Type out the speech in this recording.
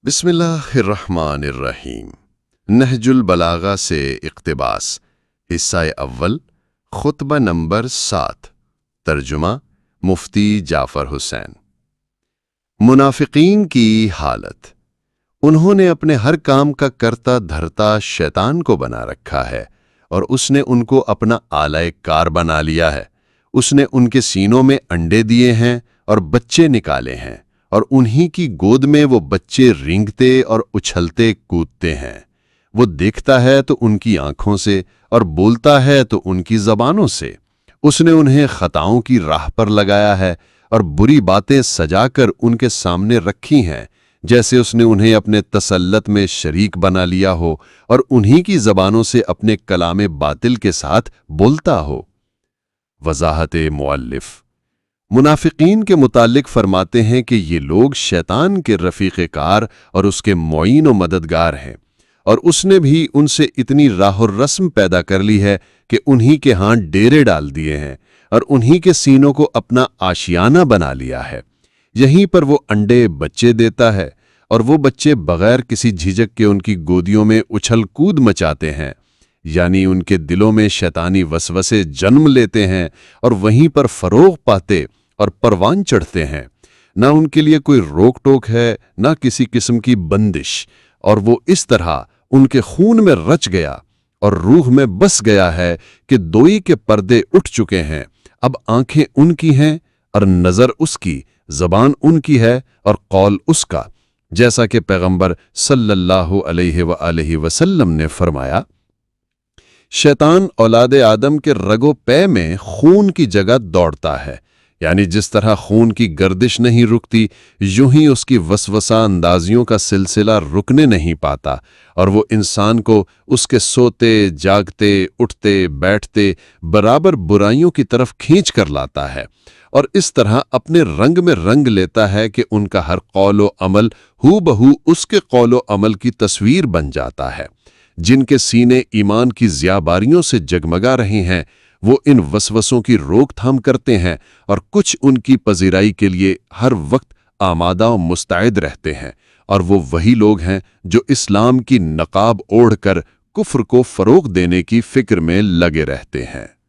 बिस्मिल्लाहिर्रहमानिर्रहीम। नहजुल बलागा से इक़्तिबास, हिस्सा अव्वल, खुतबा नंबर 7। तर्जुमा मुफ्ती जाफ़र हुसैन। मुनाफिकीन की हालत। उन्होंने अपने हर काम का करता धरता शैतान को बना रखा है और उसने उनको अपना आलाए कार बना लिया है। उसने उनके सीनों में अंडे दिए हैं और बच्चे निकाले हैं, और उन्हीं की गोद में वो बच्चे रेंगते और उछलते कूदते हैं। वो देखता है तो उनकी आंखों से और बोलता है तो उनकी जबानों से। उसने उन्हें खताओं की राह पर लगाया है और बुरी बातें सजाकर उनके सामने रखी हैं, जैसे उसने उन्हें अपने तसल्लत में शरीक बना लिया हो और उन्हीं की जबानों से अपने कलामे बातिल के साथ बोलता हो। वजाहत मुअल्लिफ। मुनाफिकीन के मुतालिक फरमाते हैं कि ये लोग शैतान के रफ़ीक़े कार और उसके मुईन व मददगार हैं, और उसने भी उनसे इतनी राहुर रस्म पैदा कर ली है कि उन्हीं के हाथ डेरे डाल दिए हैं और उन्हीं के सीनों को अपना आशियाना बना लिया है। यहीं पर वो अंडे बच्चे देता है और वो बच्चे बगैर किसी झिझक के उनकी गोदियों में उछल कूद मचाते हैं, यानी उनके दिलों में शैतानी वसवसे जन्म लेते हैं और वहीं पर फरोग पाते और परवान चढ़ते हैं। ना उनके लिए कोई रोक टोक है, ना किसी किस्म की बंदिश, और वो इस तरह उनके खून में रच गया और रूह में बस गया है कि दोई के पर्दे उठ चुके हैं। अब आंखें उनकी हैं और नज़र उसकी, ज़बान उनकी है और कौल उसका, जैसा कि पैगंबर सल्लल्लाहु अलैहि वसल्लम ने फरमाया, शैतान औलाद आदम के रगो पै में खून की जगह दौड़ता है, यानी जिस तरह खून की गर्दिश नहीं रुकती, यूं ही उसकी वसवसा अंदाजियों का सिलसिला रुकने नहीं पाता, और वो इंसान को उसके सोते जागते उठते बैठते बराबर बुराइयों की तरफ खींच कर लाता है, और इस तरह अपने रंग में रंग लेता है कि उनका हर कौलो अमल हू बहू उसके कौलो अमल की तस्वीर बन जाता है। जिनके सीने ईमान की ज़ियाबारियों से जगमगा रहे हैं, वो इन वसवसों की रोकथाम करते हैं और कुछ उनकी पजीराई के लिए हर वक्त आमादा व मुस्तैद रहते हैं, और वो वही लोग हैं जो इस्लाम की नकाब ओढ़कर कुफ्र को फरोग देने की फिक्र में लगे रहते हैं।